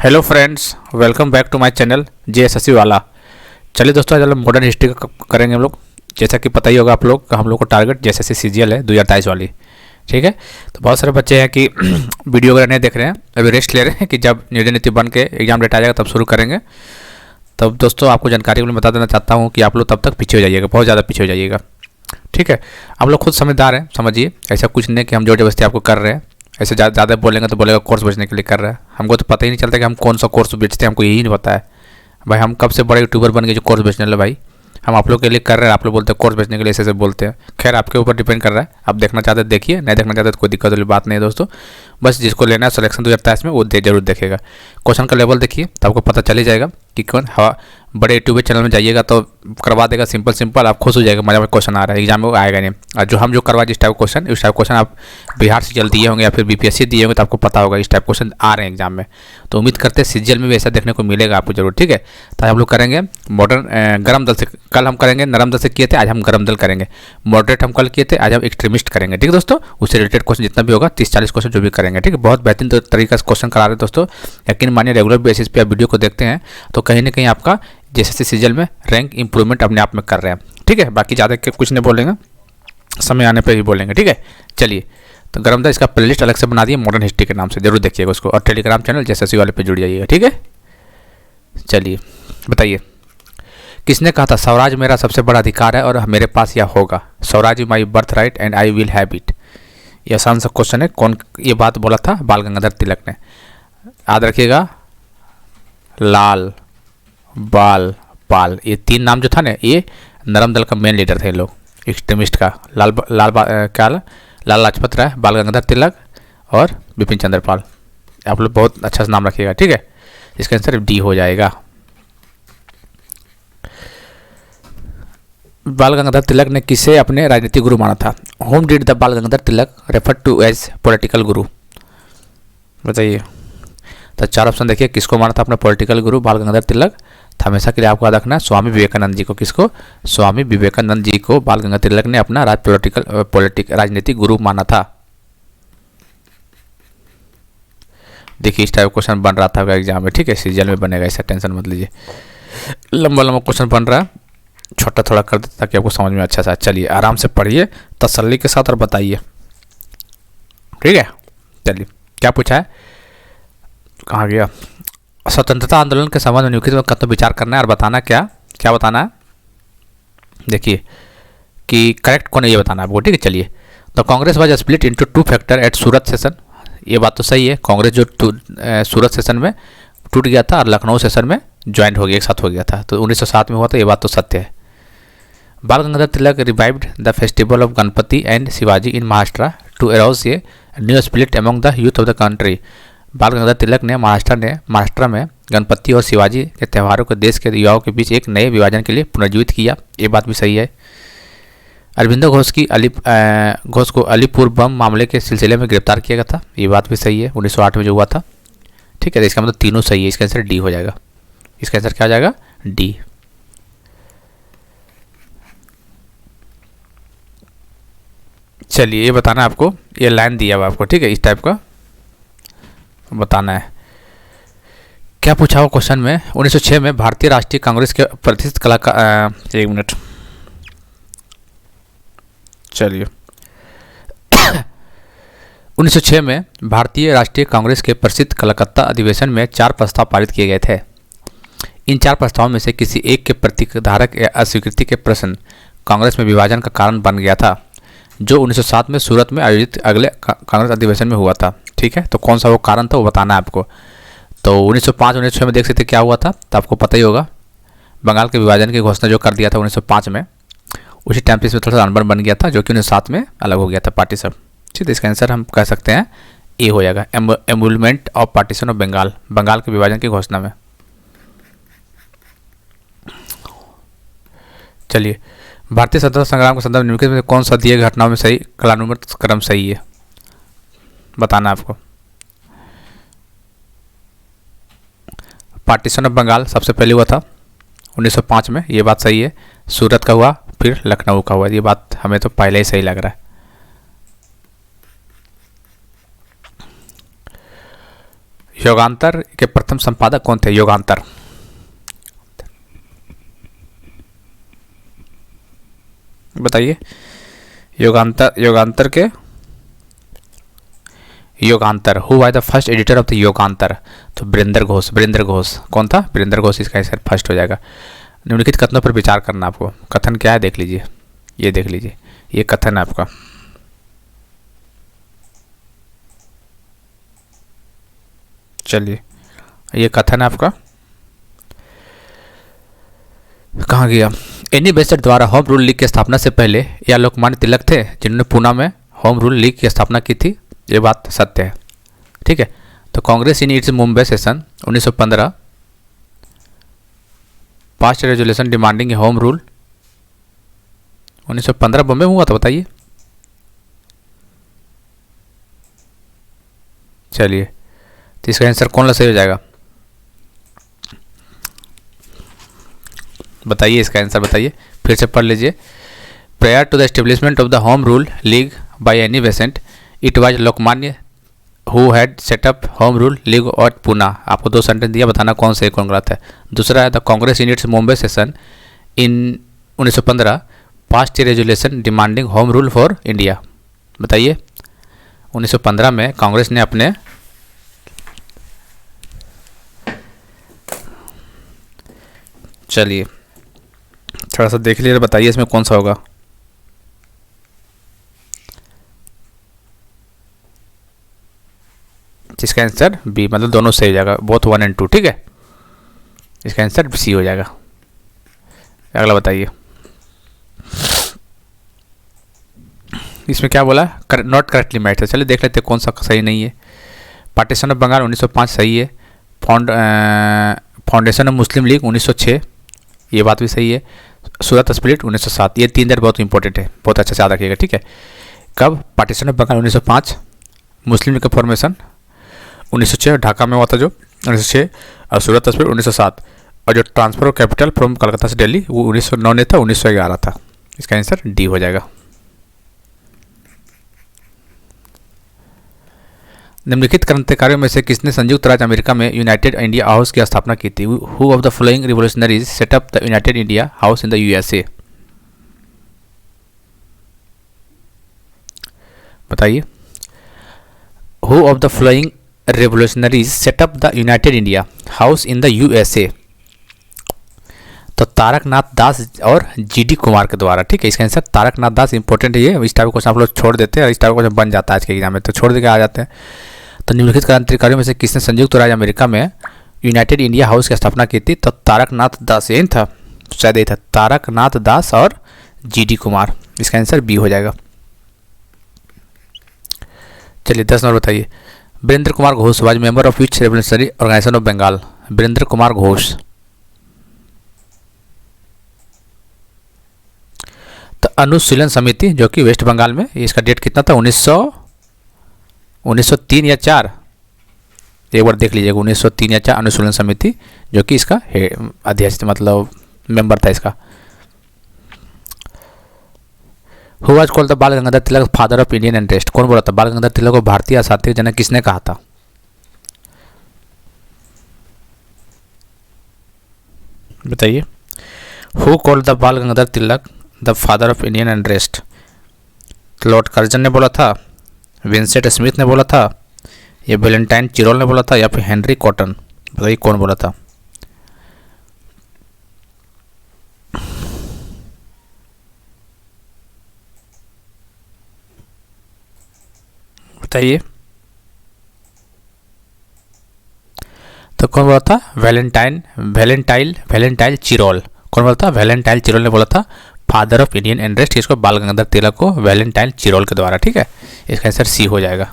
Hello friends, welcome back to my channel JSSC वाला। चलिए दोस्तों, आज हम मॉडर्न हिस्ट्री का करेंगे हम लोग। जैसा कि पता ही होगा आप लोग का, हम लोग को टारगेट जेएसएससी सीजीएल है 2023 वाली। ठीक है, तो बहुत सारे बच्चे हैं कि वीडियो वगैरह नहीं देख रहे हैं, अभी रेस्ट ले रहे हैं कि जब निर्णय नीति बन के एग्जाम डेट आ जाएगा तब शुरू करेंगे। तब दोस्तों आपको जानकारी के लिए बता देना चाहता हूँ कि आप लोग तब तक पीछे हो जाइएगा, बहुत ज़्यादा पीछे हो जाइएगा। ठीक है, आप लोग खुद समझदार हैं, समझिए। ऐसा कुछ नहीं कि हम जोर जबरदस्ती आपको कर रहे हैं। ऐसे ज़्यादा बोलेंगे तो बोलेगा कोर्स बेचने के लिए कर रहा है। हमको तो पता ही नहीं चलता कि हम कौन सा कोर्स बेचते हैं, हमको यही नहीं पता है भाई। हम कब से बड़े यूट्यूबर बन गए जो कोर्स बेचने लगे भाई। हम आप लोग के लिए कर रहे हैं, आप लोग बोलते हैं कोर्स बेचने के लिए, ऐसे बोलते हैं। खैर, आपके ऊपर डिपेंड कर रहा है, आप देखना चाहते हैं देखिए, नहीं देखना चाहते तो कोई दिक्कत वाली बात नहीं है दोस्तों। बस जिसको लेना है सिलेक्शन 2023 में वो जरूर देखेगा। क्वेश्चन का लेवल देखिए तो आपको पता चल ही जाएगा कि कौन हवा। बड़े यूट्यूब चैनल में जाइएगा तो करवा देगा सिंपल, आप खुश हो जाएगा, मजा में क्वेश्चन आ रहा है, एग्जाम में आएगा नहीं। और जो करवा जिस टाइप क्वेश्चन, इस टाइप क्वेश्चन आप बिहार से जल्द दिए होंगे या फिर बीपीएससी दिए होंगे तो आपको पता होगा इस टाइप क्वेश्चन आ रहे हैं एग्जाम में। तो उम्मीद करते हैं सीजीएल में भी ऐसा देखने को मिलेगा आपको जरूर। ठीक है, तो हम लोग करेंगे मॉडर्न गरम दल से। कल हम करेंगे नरम दल से किए थे, आज हम गरम दल करेंगे। मॉडरेट हम कल किए थे, आज हम एक्सट्रीमिस्ट करेंगे। ठीक है दोस्तों, उससे रिलेटेड क्वेश्चन जितना भी होगा 30-40 क्वेश्चन जो भी करेंगे। ठीक है, बहुत बेहतरीन तरीका से क्वेश्चन करा रहे हैं दोस्तों। यकीन मानिए, रेगुलर बेसिस पे आप वीडियो को देखते हैं तो कहीं ना कहीं आपका जैसे सीजीएल में रैंक इंप्रूवमेंट अपने आप में कर रहे हैं। ठीक है, बाकी ज़्यादा कुछ नहीं बोलेंगे, समय आने पे ही बोलेंगे। ठीक है, चलिए। तो गरम दल इसका प्लेलिस्ट अलग से बना दिए मॉडर्न हिस्ट्री के नाम से, जरूर देखिएगा उसको। और टेलीग्राम चैनल जेएसएससी वाले पे जुड़ जाइएगा। ठीक है, चलिए बताइए, किसने कहा था स्वराज मेरा सबसे बड़ा अधिकार है और मेरे पास यह होगा? Swaraj my birth right and I will have it. यह आसान सा क्वेश्चन है। कौन ये बात बोला था? बाल गंगाधर तिलक ने। याद रखिएगा, लाल, बाल, पाल, ये तीन नाम जो था ना, ये नरम दल का मेन लीडर थे लोग, एक्सट्रीमिस्ट का। लाल लाजपत राय, बाल गंगाधर तिलक और बिपिन चंद्र पाल। आप लोग बहुत अच्छा से नाम रखिएगा। ठीक है, इसका आंसर डी हो जाएगा। बाल गंगाधर तिलक ने किसे अपने राजनीतिक गुरु माना था? Home did the Bal Gangadhar Tilak refer to as political गुरु? बताइए। तो चार ऑप्शन देखिए, किसको माना था अपना पॉलिटिकल गुरु बाल गंगाधर तिलक? तो हमेशा के लिए आपको याद रखना है स्वामी विवेकानंद जी को। किसको? स्वामी विवेकानंद जी को बाल गंगाधर तिलक ने अपना राजनीतिक गुरु माना था। देखिए, इस टाइप क्वेश्चन बन रहा था एग्जाम में। ठीक है, सीजीएल में बनेगा, ऐसा टेंशन मत लीजिए। लंबा क्वेश्चन बन रहा है, छोटा थोड़ा कर देता ताकि आपको समझ में अच्छा सा। चलिए, आराम से पढ़िए तसल्ली के साथ और बताइए। ठीक है, चलिए। क्या पूछा है? कहाँ गया? स्वतंत्रता आंदोलन के संबंध में निम्नलिखित में कथन विचार करना है और बताना। क्या बताना है? देखिए कि करेक्ट कौन है ये बताना है आपको। ठीक है, चलिए। तो Congress was split into 2 factor at Surat session. ये बात तो सही है, कांग्रेस जो सूरत सेशन में टूट गया था और लखनऊ सेशन में ज्वाइंट हो गया, एक साथ हो गया था। तो 1907 में हुआ था, ये बात तो सत्य है। Bal Gangadhar Tilak revived the festival of Ganpati and Shivaji in Maharashtra to arouse a new spirit among the youth of the country. Bal Gangadhar तिलक ने महाराष्ट्र में गणपति और शिवाजी के त्योहारों को देश के युवाओं के बीच एक नए विभाजन के लिए पुनर्जीवित किया। ये बात भी सही है। अरविंदो घोष को अलीपुर बम मामले के सिलसिले में गिरफ्तार किया गया था। ये बात भी सही है, 1908 में जो हुआ था। ठीक है, तो इसका मतलब तीनों सही है। इसका आंसर डी हो जाएगा। इसका आंसर क्या हो जाएगा? डी। चलिए, ये बताना है आपको, ये लाइन दिया हुआ आपको। ठीक है, इस टाइप का बताना है। क्या पूछा हुआ क्वेश्चन में? 1906 में भारतीय राष्ट्रीय कांग्रेस के प्रतिष्ठित कलाकार, एक मिनट, चलिए। 1906 में भारतीय राष्ट्रीय कांग्रेस के प्रसिद्ध कलकत्ता अधिवेशन में 4 प्रस्ताव पारित किए गए थे। इन 4 प्रस्तावों में से किसी एक के प्रतिधारक या अस्वीकृति के प्रश्न कांग्रेस में विभाजन का कारण बन गया था, जो 1907 में सूरत में आयोजित अगले कांग्रेस अधिवेशन में हुआ था। ठीक है, तो कौन सा वो कारण था वो बताना है आपको। तो 1905-1906 में देख सकते क्या हुआ था, तो आपको पता ही होगा। बंगाल के विभाजन की घोषणा जो कर दिया था 1905 में, उसी टाइम पे इसमें थोड़ा सा अनबन बन गया था, जो कि 1907 में अलग हो गया था पार्टीशन। ठीक है, इसका आंसर हम कह सकते हैं ए हो जाएगा, annulment of partition of Bengal, Bengal के विभाजन की घोषणा में। चलिए, भारतीय स्वतंत्रता संग्राम के संदर्भ निम्नलिखित में कौन सा दिए घटनाओं में सही कालानुक्रमिक क्रम सही है? बताना आपको। पार्टीशन ऑफ बंगाल सबसे पहले हुआ था 1905 में, ये बात सही है। सूरत का हुआ, फिर लखनऊ का हुआ, ये बात हमें तो पहले ही सही लग रहा है। योगांतर के प्रथम संपादक कौन थे? योगांतर, बताइए। योगांतर के Yugantar, who was the first editor of the Yugantar? तो वीरेंद्र घोष कौन था? वीरेंद्र घोष इसका आंसर फर्स्ट हो जाएगा। निम्नलिखित कथनों पर विचार करना आपको। कथन क्या है देख लीजिए, ये देख लीजिए, ये कथन है आपका। चलिए, ये कथन है आपका, कहाँ गया? एनी बेसेंट द्वारा होम रूल लीग की स्थापना से पहले या लोकमान्य तिलक थे जिन्होंने पूना में होम रूल लीग की स्थापना की थी। ये बात सत्य है, ठीक है। तो Congress in its Mumbai session 1915 past resolution demanding home rule. 1915 Bombay में हुआ था, बताइए। चलिए, तो इसका आंसर कौन सा सही हो जाएगा? बताइए, इसका आंसर बताइए, फिर से पढ़ लीजिए। Prior to the establishment of the home rule league by Annie Besant it was Lokmanya who had set up home rule league at Poona. आपको दो सेंटेंस दिया, बताना कौन सही कौन गलत है। दूसरा है the Congress in its Mumbai session in 1915 past resolution demanding home rule for India. बताइए, 1915 में कांग्रेस ने अपने चलिए थोड़ा सा देख लीजिए, बताइए इसमें कौन सा होगा। इसका आंसर बी, मतलब दोनों सही हो जाएगा, बोथ 1 और 2, ठीक है। इसका आंसर सी हो जाएगा। अगला बताइए, इसमें क्या बोला? नॉट करेक्टली मैच है। चलिए देख लेते हैं कौन सा सही नहीं है। पार्टीशन ऑफ बंगाल 1905 सही है। फाउंडेशन ऑफ मुस्लिम लीग 1906, ये बात भी सही है। सूरत स्प्लिट 1907, ये 3 बहुत इंपॉर्टेंट है, बहुत अच्छा से याद रखिएगा, ठीक है। कब? Partition of Bengal 1905, Muslim league का फॉर्मेशन 1906 ढाका में हुआ था जो 1906, और सूरत स्प्लिट 1907, और जो transfer of capital from Calcutta से दिल्ली वो 1909 में था, 1911 था। इसका आंसर डी हो जाएगा। निम्नलिखित क्रांतिकारियों में से किसने संयुक्त राज्य अमेरिका में यूनाइटेड इंडिया हाउस की स्थापना की थी? Who of the following revolutionaries set up the United India House in the USA? बताइए, who of the following revolutionaries set up the United India House in the USA? तो तारकनाथ दास और GD Kumar के द्वारा, ठीक है। इसका आंसर तारकनाथ दास इंपॉर्टेंट है, ये इस टाइप का क्वेश्चन आप लोग छोड़ देते हैं और इस टाइप का क्वेश्चन बन जाता है आज के एग्जाम में, तो छोड़ देकर आ जाते हैं। तो निम्नलिखित क्रांतिकारियों में से किसने संयुक्त राज्य अमेरिका में यूनाइटेड इंडिया हाउस की स्थापना की थी? तो तारकनाथ दास, यही था शायद, यही था, तारकनाथ दास और जीडी कुमार। इसका आंसर बी हो जाएगा। चलिए 10 नंबर बताइए। Virendra Kumar Ghosh was member of which revolutionary organisation of Bengal? Virendra Kumar Ghosh, तो अनुशीलन समिति जो कि वेस्ट बंगाल में, इसका डेट कितना था? 1903 या 4, एक बार देख लीजिएगा, 1903 या 4 अनुशीलन समिति जो कि इसका अध्यक्ष मतलब मेंबर था इसका। Who was called the Bal Gangadhar Tilak father of Indian interest? कौन बोला था बाल गंगाधर तिलक को भारतीय अशांति के जनक किसने कहा था? बताइए, who called the Bal Gangadhar Tilak the father of Indian interest? Lord Curzon ने बोला था, विंसेंट स्मिथ ने बोला था, या वैलेंटाइन चिरोल ने बोला था, या फिर हेनरी कॉटन? बताइए कौन बोला था? बताइए, तो कौन बोला था? Valentine Chirol. कौन बोला था? वैलेंटाइन चिरोल ने बोला था फादर ऑफ इंडियन इंटरेस्ट, इसको बाल गंगाधर तिलक को वैलेंटाइन चिरोल के द्वारा, ठीक है। इसका आंसर सी हो जाएगा।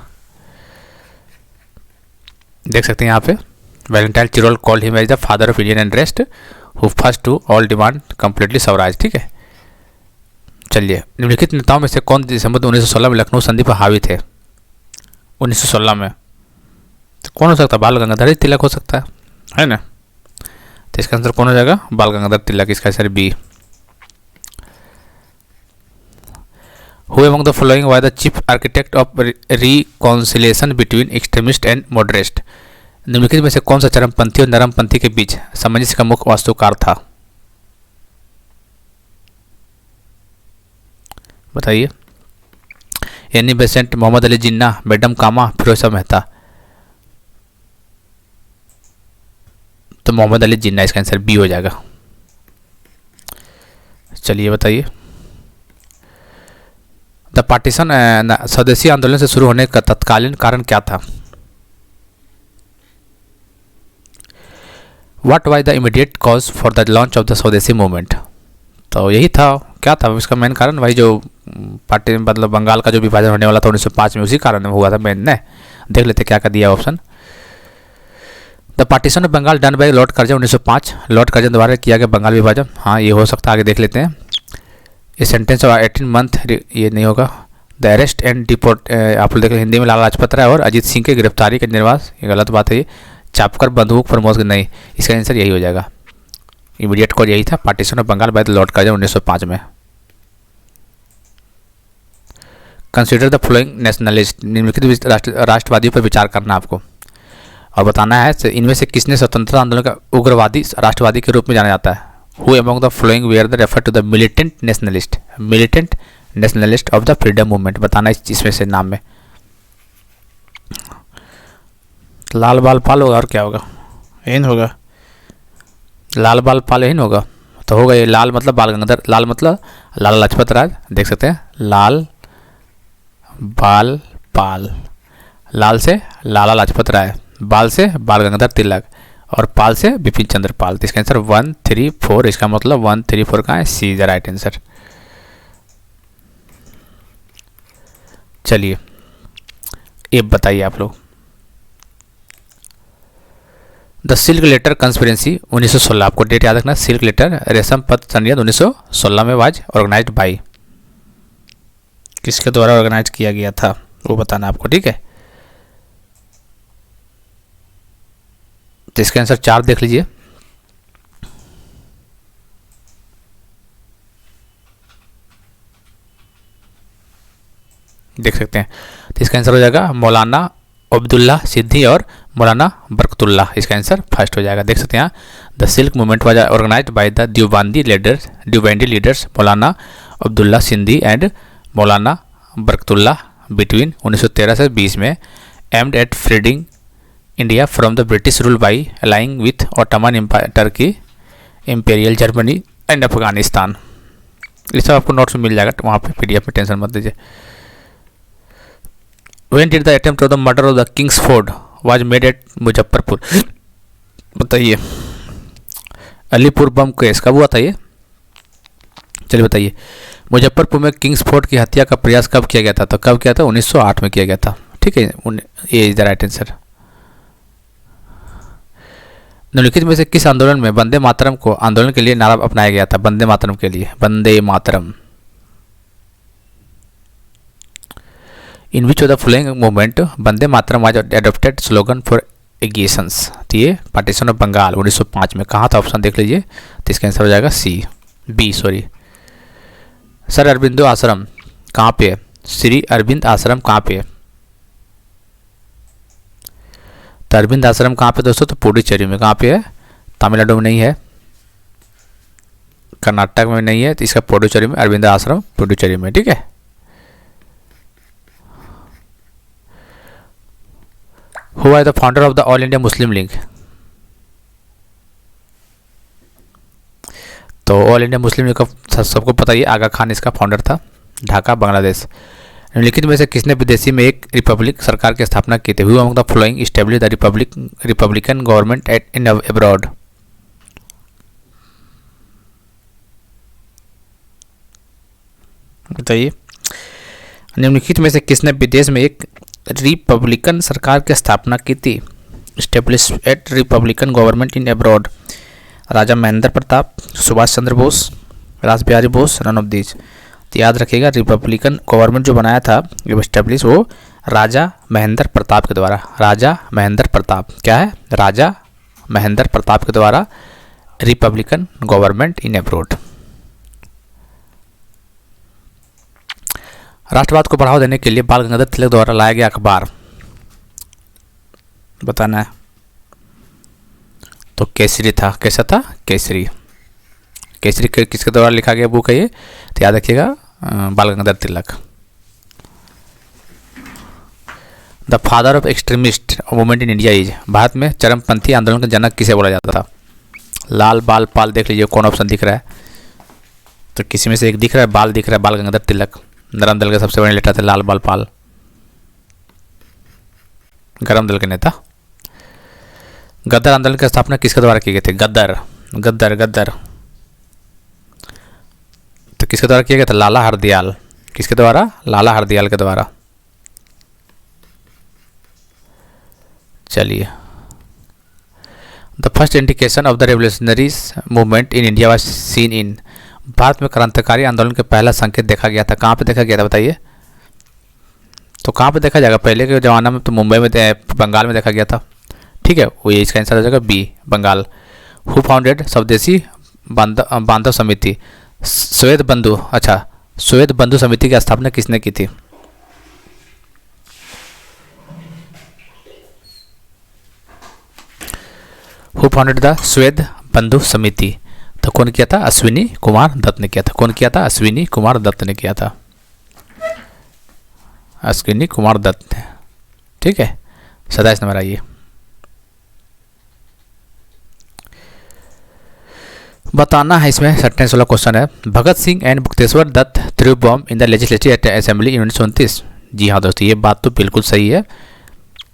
देख सकते हैं यहाँ पे, Valentine Chirol called him as the father of Indian interest who first to all demand completely Swaraj, ठीक है। चलिए, निम्नलिखित नेताओं में से कौन दिसंबर 1916 में लखनऊ संधि पर हावी थे? 1916 में तो कौन हो सकता है? बाल गंगाधर तिलक हो सकता है ना। तो इसका आंसर कौन हो जाएगा? बाल गंगाधर तिलक। इसका answer B. Who among the following was the chief architect of reconciliation between extremist and moderate? निम्नलिखित में से कौन सा चरमपंथी और नरमपंथी के बीच सामंजस्य का मुख्य वास्तुकार था? बताइए। Annie Besant, Mohammad Ali Jinnah, madam कामा, फिरोज शाह मेहता। तो मोहम्मद अली जिन्ना इसका आंसर बी हो जाएगा। चलिए बताइए। द पार्टीशन स्वदेशी आंदोलन से शुरू होने का तत्कालीन कारण क्या था? What was the immediate cause for the launch of the स्वदेशी मूवमेंट? तो यही था, क्या था इसका मेन कारण? वही जो पार्टी मतलब बंगाल का जो विभाजन होने वाला था 1905 में, उसी कारण में हुआ था मेन ने। देख लेते क्या क्या दिया option. The partition of Bengal done by Lord Curzon 1905, Lord Curzon द्वारा किया गया बंगाल विभाजन। हाँ ये हो सकता है, आगे देख लेते हैं। ये सेंटेंस और 18 मंथ, ये नहीं होगा। द अरेस्ट एंड डिपोर्ट, आप लोग देख हिंदी में लाला लाजपत राय और अजीत सिंह के गिरफ्तारी के निर्वास, ये गलत बात है। ये चापकर बंदूक पर मौत नहीं, इसका आंसर यही हो जाएगा। इमीडिएट कॉज यही था, partition of Bengal by the Lord Curzon 1905 में। कंसिडर द फ्लोइंग नेशनलिस्ट, निम्नलिखित राष्ट्रवादियों पर विचार करना आपको और बताना है इनमें से किसने स्वतंत्रता आंदोलन का उग्रवादी राष्ट्रवादी के रूप में जाना जाता है? Who among the following were the refer to the militant nationalist of the freedom movement, बताना इसमें से नाम में। लाल बाल पाल होगा और क्या होगा? इन होगा, लाल बाल पाल इन होगा तो होगा ये। लाल मतलब बाल गंगाधर, लाल मतलब लाला लाजपत राय, देख सकते हैं लाल बाल पाल, लाल से लाला लाजपत राय, बाल से बाल गंगाधर तिलक और पाल से बिपिन चंद्र पाल। तो इसका आंसर 1, 3, 4, इसका मतलब 1, 3, 4 कहाँ है? सी इज द राइट आंसर। चलिए ये बताइए आप लोग। द सिल्क लेटर कंस्पिरेंसी 1916, आपको डेट याद रखना। सिल्क लेटर रेशम पत्र संयंत्र 1916 में वाज ऑर्गेनाइज्ड बाई, किसके द्वारा ऑर्गेनाइज किया गया था वो बताना आपको, ठीक है। तो इसका आंसर 4 देख लीजिए। देख सकते हैं, तो इसका आंसर हो जाएगा मौलाना अब्दुल्ला सिद्दी और मौलाना बरकतुल्ला, इसका आंसर फर्स्ट हो जाएगा। देख सकते हैं the silk movement was organized by the Deobandi leaders Maulana Abdullah Sindhi and Maulana Barkatullah between 1913 से 20 में, aimed at freeing India from the British rule by allying with Ottoman empire, Turkey, imperial Germany and Afghanistan. ये सब आपको नोट्स में मिल जाएगा वहाँ पे PDF में, टेंशन मत दीजिए। When did the attempt of the murder of the Kingsford was made at Muzaffarpur? बताइए। अलीपुर बम केस कब हुआ था ये? चलिए बताइए। मुजफ्फरपुर में किंग्सफोर्ड की हत्या का प्रयास कब किया गया था? तो कब किया था? 1908 में किया गया था, ठीक है। ये इज द राइट आंसर। निम्नलिखित में से किस आंदोलन में वंदे मातरम को आंदोलन के लिए नारा अपनाया गया था? वंदे मातरम के लिए, Vande Mataram. In which of the following movement Vande Mataram was adopted slogan for agitations? तो ये पार्टीशन ऑफ बंगाल 1905 में कहाँ था? ऑप्शन देख लीजिए। तो इसका आंसर हो जाएगा बी। सर अरबिंदो आश्रम कहाँ पे है? श्री अरविंद आश्रम कहाँ पे है? तो अरविंद आश्रम कहाँ पे दोस्तों? तो पुडुचेरी में। कहाँ पे है? तमिलनाडु में नहीं है, कर्नाटक में नहीं है, तो इसका पुडुचेरी में, अरविंद आश्रम पुडुचेरी में, ठीक है। Who was the founder of the All India Muslim League? तो ऑल इंडिया मुस्लिम लीग का सबको पता ही, आगा खान इसका फाउंडर था, ढाका बांग्लादेश। निम्नलिखित में से किसने विदेशी में एक रिपब्लिक सरकार की स्थापना की थी? Who among the following established the Republican government in abroad? बताइए। निम्नलिखित में से किसने विदेश में एक रिपब्लिकन सरकार की स्थापना की थी? Established republican government in abroad. Raja Mahendra Pratap, Subhash Chandra Bose, Rash Behari Bose, none of these. तो याद रखिएगा रिपब्लिकन गवर्नमेंट जो बनाया था स्टेब्लिश, वो राजा महेंद्र प्रताप के द्वारा। राजा महेंद्र प्रताप क्या है? राजा महेंद्र प्रताप के द्वारा रिपब्लिकन गवर्नमेंट इन अब्रॉड। राष्ट्रवाद को बढ़ावा देने के लिए बाल गंगाधर तिलक द्वारा लाया गया अखबार, बताना है। तो केसरी था। कैसा था? केसरी। केसरी किसके द्वारा लिखा गया बुक है ये? तो याद रखिएगा, Bal Gangadhar Tilak. The father of extremist movement in India is, Bharat में चरमपंथी आंदोलन का जनक किसे बोला जाता था? लाल, बाल, पाल, देख लीजिए कौन ऑप्शन दिख रहा है। तो किसी में से एक दिख रहा है, बाल दिख रहा है, बाल गंगाधर तिलक। नरम दल के सबसे बड़े नेता थे लाल, बाल, पाल। गरम दल के नेता। गद्दर आंदोलन की स्थापना किसके द्वारा की गई थी? गद्दर, गद्दर, गद्दर तो किसके द्वारा किया गया था? लाला हरदयाल। किसके द्वारा? लाला हरदयाल के द्वारा। चलिए, the first indication of the revolutionaries movement in India was seen in, Bharat में क्रांतिकारी आंदोलन का पहला संकेत देखा गया था। कहाँ पे देखा गया था बताइए? तो कहाँ पे देखा जाएगा? पहले के ज़माना में तो मुंबई में, बंगाल में देखा गया था। ठीक है, वो ये इसका आंसर हो जाएगा बी, बंगाल। हु फाउंडेड स्वदेशी बांधव समिति? श्वेत बंधु। अच्छा, श्वेत बंधु समिति की स्थापना किसने की थी? हु फाउंडेड द श्वेत बंधु समिति? तो कौन किया था? अश्विनी कुमार दत्त ने किया था। कौन किया था? अश्विनी कुमार दत्त ने किया था। अश्विनी कुमार दत्त ने। ठीक है, 27 नंबर आइए। बताना है इसमें 16 क्वेश्चन है। Bhagat Singh and Batukeshwar Dutt threw bomb in the legislative assembly in 1929। जी हाँ दोस्तों, ये बात तो बिल्कुल सही है।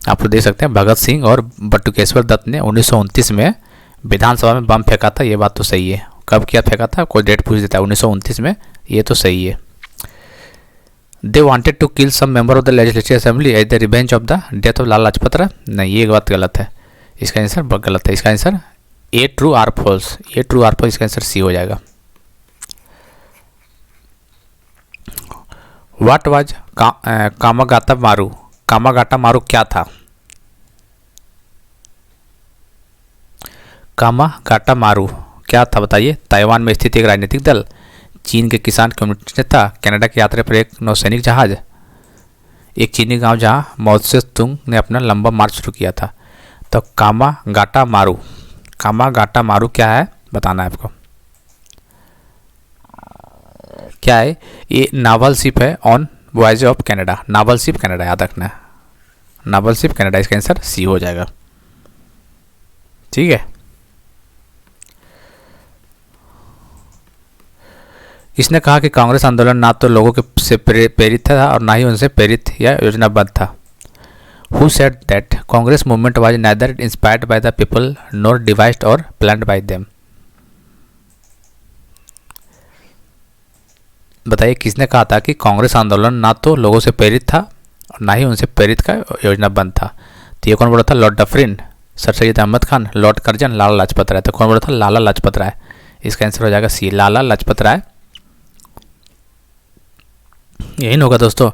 आप लोग देख सकते हैं भगत सिंह और बटुकेश्वर दत्त ने 1929 में विधानसभा में बम फेंका था। ये बात तो सही है। कब किया फेंका था? कोई डेट पूछ देता है, 1929 में। ये तो सही है। They wanted to kill some member of the legislative assembly as the revenge of the death of Lala Lajpat Rai. नहीं, ये बात गलत है। इसका आंसर गलत है। इसका answer A true or false. A true or false, इसका आंसर सी हो जाएगा। व्हाट वाज कामागाटा मारू? कामागाटा मारू क्या था? कामागाटा मारू क्या था बताइए? ताइवान में स्थित एक राजनीतिक दल, चीन के किसान कम्युनिस्ट नेता, कनाडा की यात्रा पर एक नौसैनिक जहाज, एक चीनी गांव जहां माओत्से तुंग ने अपना लंबा मार्च शुरू किया था। तो कामागाटा मारू, कामागाटा मारू क्या है बताना है आपको। क्या है? ये नावल शिप है on voyage of Canada. Novel ship Canada, याद रखना है। नावल शिप कनाडा, इसका आंसर सी हो जाएगा। ठीक है, इसने कहा कि कांग्रेस आंदोलन ना तो लोगों के से प्रेरित था और ना ही उनसे प्रेरित या योजनाबद्ध था। Who said that Congress movement was neither inspired by the people nor devised और प्लान्ड बाय देम? बताइए, किसने कहा था कि कांग्रेस आंदोलन ना तो लोगों से प्रेरित था और ना ही उनसे प्रेरित का योजनाबद्ध था? तो ये कौन बोला था? Lord Dufferin, sir Syed Ahmad Khan, Lord Curzon, Lala Lajpat Rai. तो कौन बोला था? लाला लाजपत राय। इसका आंसर हो जाएगा सी, लाला लाजपत राय। यही होगा दोस्तों।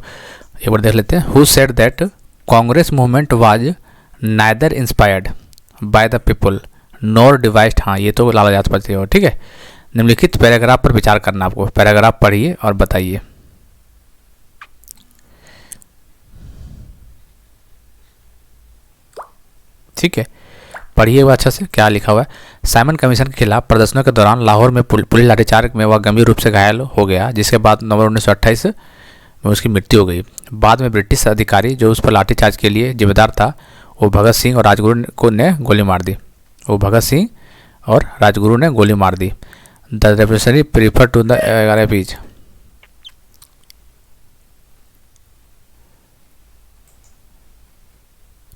एक बार देख लेते हैं। Who said that Congress movement was neither inspired by the people nor devised? हाँ, ये तो लाला लाजपत राय हो। ठीक है, निम्नलिखित पैराग्राफ पर विचार करना आपको। पैराग्राफ पढ़िए और बताइए। ठीक है, पढ़िए हुआ अच्छा से क्या लिखा हुआ है। साइमन कमीशन के खिलाफ प्रदर्शनों के दौरान लाहौर में पुलिस लाठीचार्ज में वह गंभीर रूप से घायल हो गया, जिसके बाद नवंबर 1928 में उसकी मृत्यु हो गई। बाद में ब्रिटिश अधिकारी जो उस पर लाठीचार्ज के लिए जिम्मेदार था, वो भगत सिंह और राजगुरु ने गोली मार दी। वो भगत सिंह और राजगुरु ने गोली मार दी। The revolutionary prefer to the Arabs.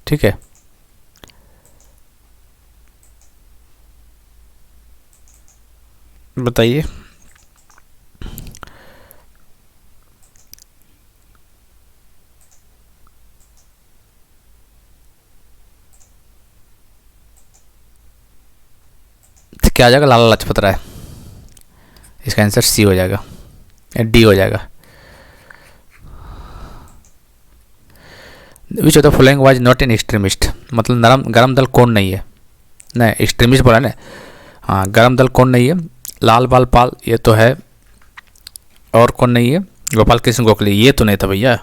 ठीक है, बताइए। तो क्या हो जाएगा? लाला लाजपत राय। इसका आंसर सी हो जाएगा, डी हो जाएगा। विच of the following was not an extremist? मतलब गरम दल कौन नहीं है? नहीं, एक्सट्रीमिस्ट बोला ना। हाँ, गरम दल कौन नहीं है? लाल बाल पाल, ये तो है। और कौन नहीं है? गोपाल कृष्ण गोखले, ये तो नहीं था भैया।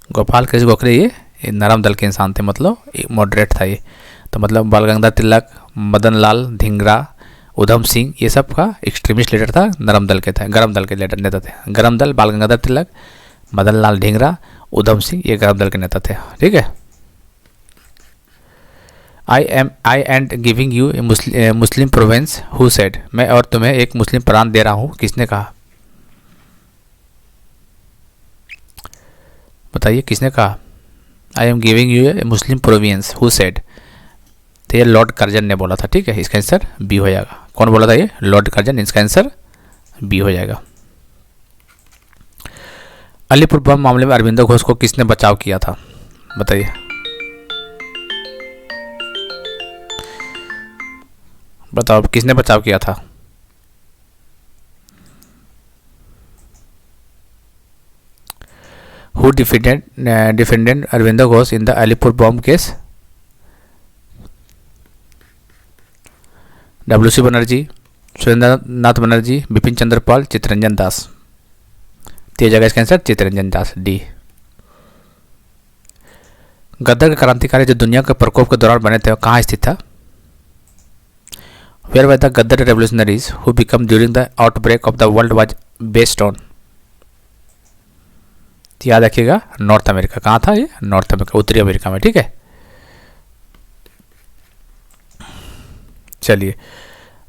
गोपाल कृष्ण गोखले ये नरम दल के इंसान थे, मतलब मॉडरेट था ये। तो मतलब बाल गंगाधर तिलक, मदन लाल धिंगरा, उधम सिंह, ये सब का एक्सट्रीमिस्ट लीडर था, नरम दल के थे, गरम दल के लीडर नेता थे। गरम दल बाल गंगाधर तिलक, मदन लाल धिंगरा, उधम सिंह, ये गरम दल के नेता थे। ठीक है। I and giving you Muslim province who said, मैं और तुम्हें एक मुस्लिम प्रांत दे रहा हूँ, किसने कहा? बताइए किसने कहा? I am giving U A Muslim province who said, तो ये लॉर्ड कर्जन ने बोला था। ठीक है, इसका आंसर बी हो जाएगा। कौन बोला था ये? Lord Curzon. इसका आंसर बी हो जाएगा। अलीपुर बम मामले में अरविंदो घोष को किसने बचाव किया था? बताइए। बताओ किसने बचाव किया था? Who defended Aurobindo Ghosh in the Alipore bomb case? WC Banerjee, Surendra Nath Banerjee, Bipin Chandra Pal, Chittaranjan Das. तो जगह इसका आंसर चित्तरंजन दास, डी। गदर के क्रांतिकारी जो दुनिया के प्रकोप के दौरान बने थे, वो कहाँ स्थित था? Where were the Ghadar revolutionaries who become during the outbreak of the world was based on? याद रखिएगा, नॉर्थ अमेरिका। कहाँ था ये? नॉर्थ अमेरिका, उत्तरी अमेरिका में। ठीक है, चलिए।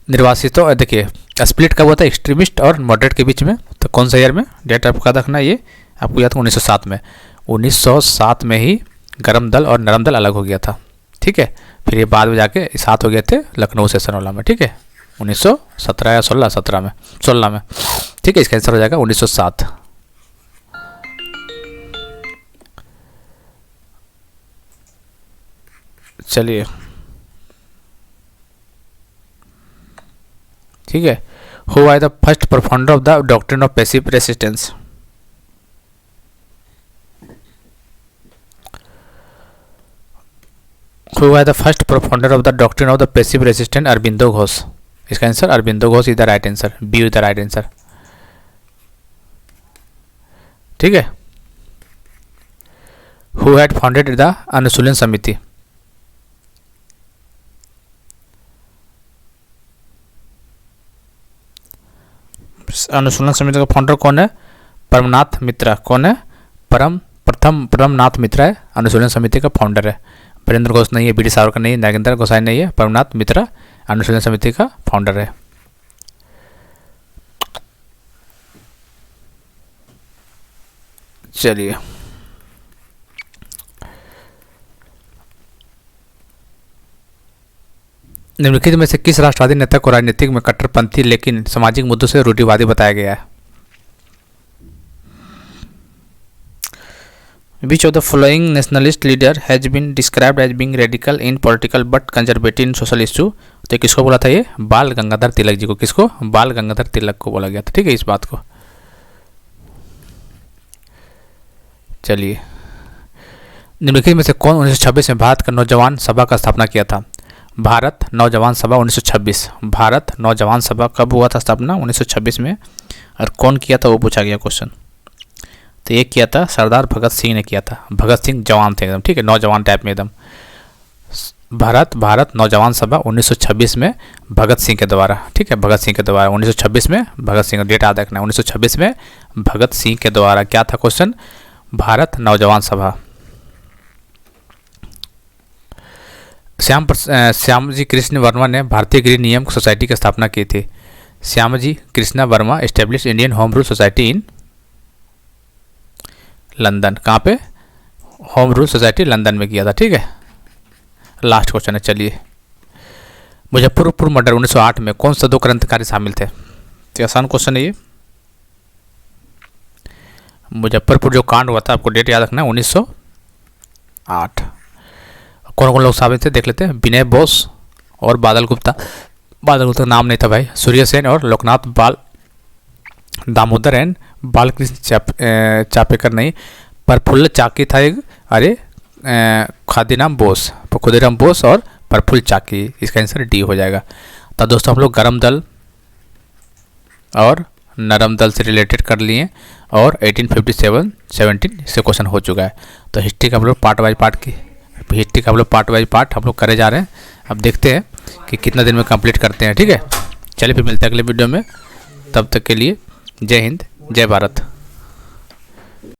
निर्वासितों, देखिए स्प्लिट कब हुआ था एक्सट्रीमिस्ट और मॉडरेट के बीच में? तो कौन सा ईयर में? डेट आपका रखना, ये आपको याद था 1907 में। 1907 में ही गरम दल और नरम दल अलग हो गया था। ठीक है, फिर ये बाद में जाके साथ हो गए थे लखनऊ सेशन वाला में। ठीक है, 1917 या 16 में। ठीक है, इसका आंसर हो जाएगा 1907। चलिए, ठीक है। Who are the first propounder of the doctrine of passive resistance? Who are the first propounder of the doctrine of the passive resistance? Aurobindo Ghosh. इसका answer Aurobindo Ghosh is the right answer, B is the right answer. ठीक है। Who had founded the अनुशीलन समिति? अनुशीलन समिति का founder कौन है? परमनाथ मित्रा। कौन है? परमनाथ मित्रा है अनुशीलन समिति का फाउंडर है। वीरेंद्र घोष नहीं है, बी डी सावरकर नहीं है, नागेंद्र गोसाई नहीं है, परमनाथ मित्रा अनुशीलन समिति का फाउंडर है। चलिए, निम्नलिखित में से किस राष्ट्रवादी नेता को राजनीतिक में कट्टरपंथी लेकिन सामाजिक मुद्दों से रूढ़िवादी बताया गया है? Which of the following nationalist leader has been described as being radical in political but conservative in social issue? तो किसको बोला था ये? बाल गंगाधर तिलक जी को। किसको? बाल गंगाधर तिलक को बोला गया था। ठीक है, इस बात को। चलिए, निम्नलिखित में से कौन 1926 में भारत का नौजवान सभा का स्थापना किया था? भारत नौजवान सभा 1926। भारत नौजवान सभा कब हुआ था स्थापना? 1926 में। और कौन किया था वो पूछा गया क्वेश्चन। तो ये किया था सरदार भगत सिंह ने किया था। भगत सिंह जवान थे एकदम। ठीक है, नौजवान टाइप में एकदम। भारत नौजवान सभा 1926 में भगत सिंह के द्वारा। ठीक है, भगत सिंह के द्वारा 1926 में भगत सिंह, डेट याद रखना, 1926 में भगत सिंह के द्वारा क्या था क्वेश्चन? भारत नौजवान सभा। श्यामजी कृष्ण वर्मा ने भारतीय गृह नियम सोसाइटी की स्थापना की थी। Shyamji Krishna Verma establish Indian home rule society in London. कहाँ पे? होम रूल सोसाइटी लंदन में किया था। ठीक है, लास्ट क्वेश्चन है। चलिए, मुजफ्फरपुर मर्डर 1908 में कौन सा 2 क्रांतिकारी शामिल थे? तो आसान क्वेश्चन है ये। मुजफ्फरपुर जो कांड हुआ था, आपको डेट याद रखना है 1908। कौन कौन लोग शामिल थे देख लेते हैं। विनय बोस और बादल गुप्ता। बादल गुप्ता नाम नहीं था भाई। सूर्य सेन और लोकनाथ बाल दामोदर एंड बालकृष्ण चापेकर नहीं, प्रफुल्ल चाकी था एक। अरे खुदीराम बोस और प्रफुल्ल चाकी। इसका आंसर डी हो जाएगा। तो दोस्तों हम लोग गरम दल और नरम दल से रिलेटेड कर लिए और 1857-17 से क्वेश्चन हो चुका है। तो हिस्ट्री का हम लोग पार्ट वाइज पार्ट की हिस्ट्री का हम लोग पार्ट बाई पार्ट हम लोग करे जा रहे हैं। अब देखते हैं कि कितना दिन में कंप्लीट करते हैं। ठीक है, चलिए फिर मिलते हैं अगले वीडियो में। तब तक के लिए जय हिंद, जय भारत।